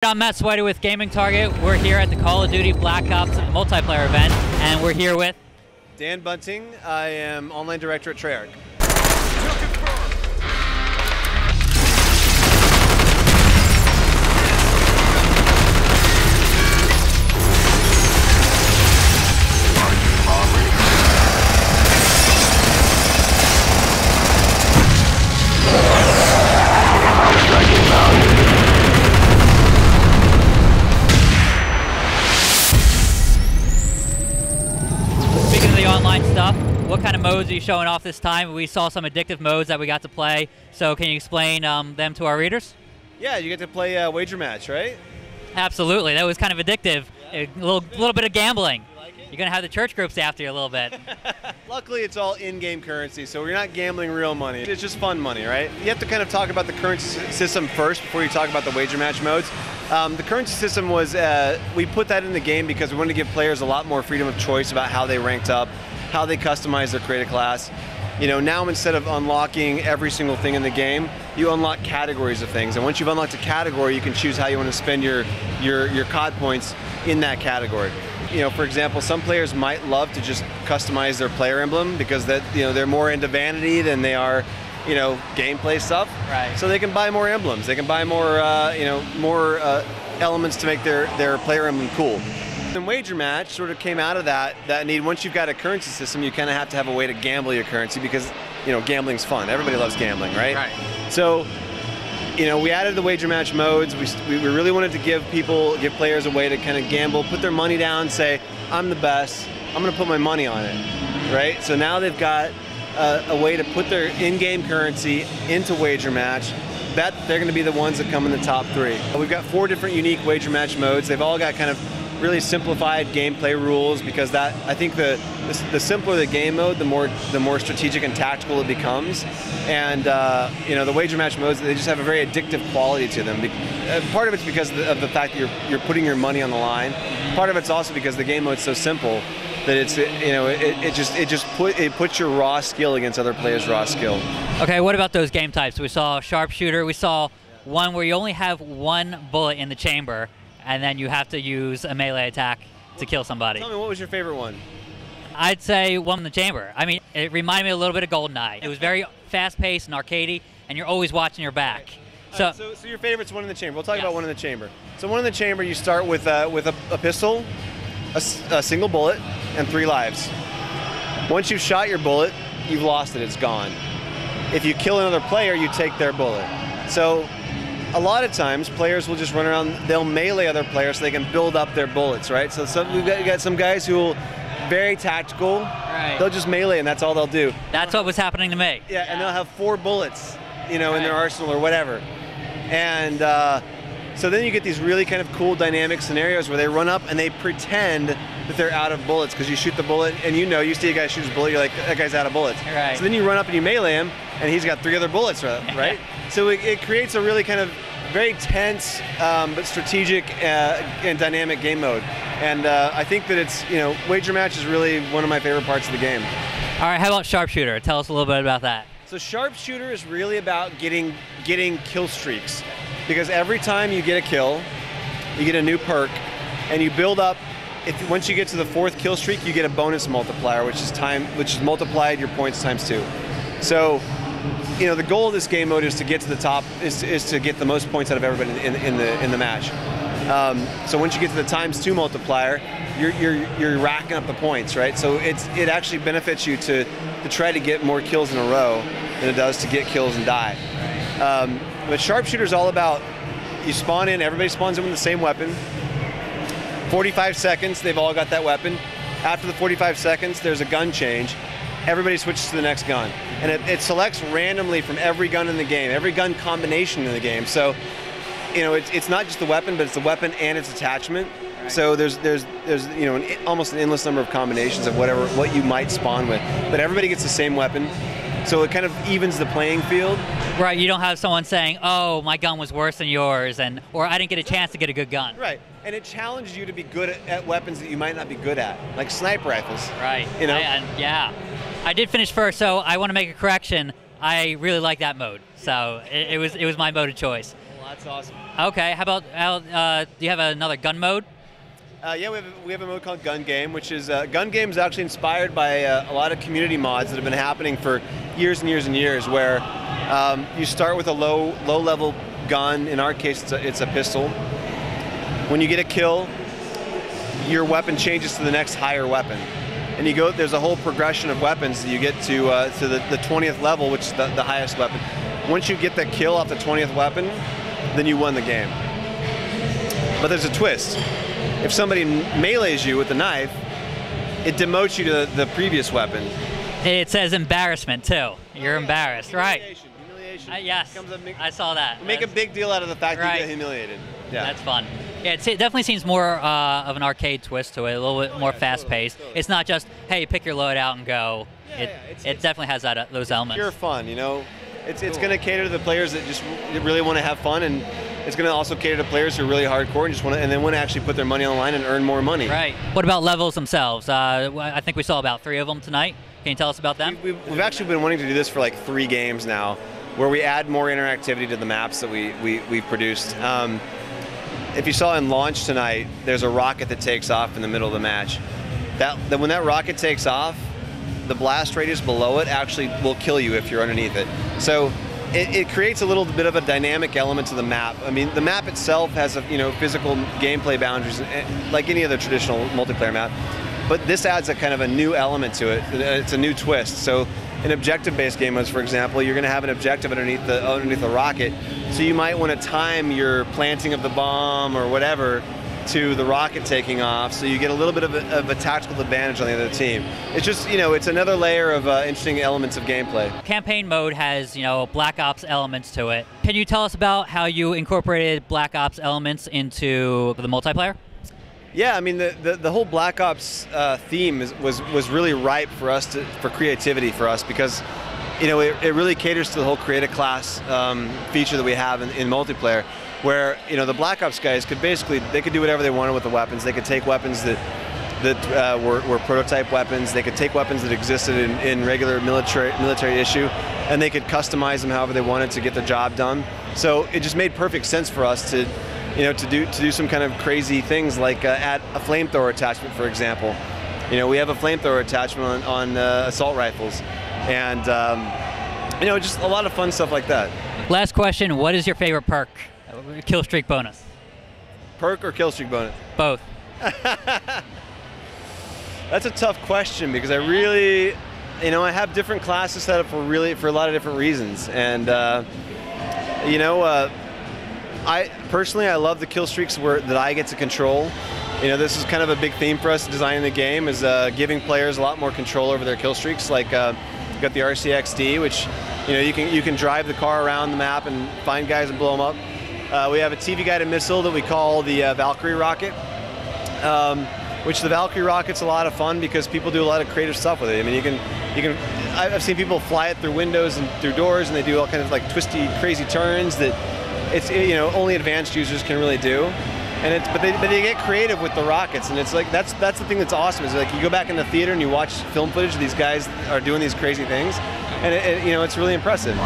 I'm Matt Swider with Gaming Target. We're here at the Call of Duty Black Ops multiplayer event, and we're here with Dan Bunting. I am online director at Treyarch. online stuff. What kind of modes are you showing off this time? We saw some addictive modes that we got to play, so can you explain them to our readers? Yeah, you get to play a wager match, right? Absolutely, that was kind of addictive. Yeah. A little bit of gambling. You like it? You're gonna have the church groups after you a little bit. Luckily, it's all in-game currency, so we're not gambling real money. It's just fun money, right? You have to kind of talk about the currency system first before you talk about the wager match modes. The currency system was, we put that in the game because we wanted to give players a lot more freedom of choice about how they ranked up, how they customize their creative class. You know, now instead of unlocking every single thing in the game, you unlock categories of things. And once you've unlocked a category, you can choose how you want to spend your COD points in that category. You know, for example, some players might love to just customize their player emblem because that, you know, they're more into vanity than they are, you know, gameplay stuff. Right. So they can buy more emblems. They can buy more, you know, more elements to make their player emblem cool. And wager match sort of came out of that need. Once you've got a currency system, you kind of have to have a way to gamble your currency because, you know, gambling's fun. Everybody loves gambling, right? Right. So, you know, we added the wager match modes. We really wanted to give players a way to kind of gamble, put their money down, say, I'm the best, I'm going to put my money on it, right? So now they've got a way to put their in-game currency into wager match. Bet they're going to be the ones that come in the top 3. We've got 4 different unique wager match modes. They've all got kind of really simplified gameplay rules because that, I think the simpler the game mode, the more strategic and tactical it becomes. And you know, the wager match modes, they just have a very addictive quality to them. Part of it's because of the fact that you're putting your money on the line. Part of it's also because the game mode's so simple that it's, you know, it puts your raw skill against other players' raw skill. Okay, what about those game types? We saw sharpshooter. We saw one where you only have 1 bullet in the chamber, and then you have to use a melee attack to kill somebody. Tell me, what was your favorite one? I'd say one in the chamber. I mean, it reminded me a little bit of GoldenEye. It was very fast-paced and arcadey, and you're always watching your back. So your favorite's one in the chamber. We'll talk about one in the chamber. So one in the chamber, you start with a pistol, a single bullet, and 3 lives. Once you've shot your bullet, you've lost it. It's gone. If you kill another player, you take their bullet. So a lot of times, players will just run around, they'll melee other players so they can build up their bullets, right? So we've got some guys who will, very tactical, right. They'll just melee and that's all they'll do. That's what was happening to me. Yeah, and they'll have 4 bullets, you know, in their arsenal or whatever. And so then you get these really kind of cool dynamic scenarios where they run up and they pretend that they're out of bullets because you shoot the bullet and you know, you see a guy shoot his bullet, you're like, that guy's out of bullets. Right. So then you run up and you melee him and he's got 3 other bullets, right? So it creates a really kind of very tense but strategic and dynamic game mode. And I think that it's, you know, wager match is really one of my favorite parts of the game. All right, how about sharpshooter? Tell us a little bit about that. So sharpshooter is really about getting kill streaks. Because every time you get a kill, you get a new perk, and you build up. Once you get to the 4th kill streak, you get a bonus multiplier, which is multiplied your points times 2. So, you know, the goal of this game mode is to get to the top, is to get the most points out of everybody in the match. So once you get to the times 2 multiplier, you're racking up the points, right? So it actually benefits you to try to get more kills in a row than it does to get kills and die. But sharpshooter is all about, you spawn in, everybody spawns in with the same weapon. 45 seconds, they've all got that weapon. After the 45 seconds, there's a gun change. Everybody switches to the next gun. And it selects randomly from every gun in the game, every gun combination in the game. So, you know, it's not just the weapon, but it's the weapon and its attachment. Right. So there's you know, almost an endless number of combinations of what you might spawn with. But everybody gets the same weapon. So it kind of evens the playing field. Right, you don't have someone saying, oh, my gun was worse than yours, or I didn't get a chance to get a good gun. Right, and it challenges you to be good at weapons that you might not be good at, like sniper rifles. Right, you know? Yeah. I did finish first, so I want to make a correction. I really like that mode, so it was my mode of choice. Well, that's awesome. Okay, how about, do you have another gun mode? Yeah, we have a mode called Gun Game, which is, Gun Game is actually inspired by a lot of community mods that have been happening for years and years and years, where you start with a low-level gun. In our case, it's a pistol. When you get a kill, your weapon changes to the next higher weapon. And you go, there's a whole progression of weapons that you get to the 20th level, which is the highest weapon. Once you get the kill off the 20th weapon, then you won the game. But there's a twist. If somebody melees you with a knife, it demotes you to the previous weapon. It says embarrassment too. You're embarrassed, right? Humiliation. Yes, I saw that. Make a big deal out of the fact that you get humiliated. Yeah. That's fun. Yeah, it definitely seems more of an arcade twist to it, a little bit more fast-paced. Totally. It's not just, hey, pick your load out and go. It definitely has those elements. Pure fun, you know. It's going to cater to the players that just really want to have fun, and it's going to also cater to players who are really hardcore and just want to, and then want to actually put their money on the line and earn more money. Right. What about levels themselves? I think we saw about 3 of them tonight. Can you tell us about them? We've actually been wanting to do this for like 3 games now, where we add more interactivity to the maps that we've produced. If you saw in launch tonight, there's a rocket that takes off in the middle of the match. When that rocket takes off, the blast radius below it actually will kill you if you're underneath it. So it creates a little bit of a dynamic element to the map. I mean, the map itself has physical gameplay boundaries like any other traditional multiplayer map, but this adds a kind of a new element to it. It's a new twist. So in objective-based game modes, for example, you're going to have an objective underneath the rocket. So you might want to time your planting of the bomb or whatever to the rocket taking off, so you get a little bit of a tactical advantage on the other team. It's just, it's another layer of interesting elements of gameplay. Campaign mode has, Black Ops elements to it. Can you tell us about how you incorporated Black Ops elements into the multiplayer? Yeah, I mean the whole Black Ops theme was really ripe for us for creativity for us, because it really caters to the whole create a class feature that we have in multiplayer, where the Black Ops guys could do whatever they wanted with the weapons. They could take weapons that were prototype weapons. They could take weapons that existed in regular military issue, and they could customize them however they wanted to get the job done. So it just made perfect sense for us to do some kind of crazy things, like add a flamethrower attachment, for example. We have a flamethrower attachment on assault rifles, and just a lot of fun stuff like that. Last question: what is your favorite perk? Kill streak bonus. Perk or kill streak bonus? Both. That's a tough question, because I really, I have different classes set up for a lot of different reasons, and I personally love the kill streaks that I get to control. This is kind of a big theme for us designing the game, is giving players a lot more control over their kill streaks. Like you've got the RCXD, which you can drive the car around the map and find guys and blow them up. We have a TV guided missile that we call the Valkyrie rocket, which the Valkyrie rocket's a lot of fun because people do a lot of creative stuff with it. I mean, I've seen people fly it through windows and through doors, and they do all kinds of like twisty, crazy turns that only advanced users can really do. And but they get creative with the rockets, and it's like that's the thing that's awesome, is like you go back in the theater and you watch film footage of these guys are doing these crazy things, and it's really impressive.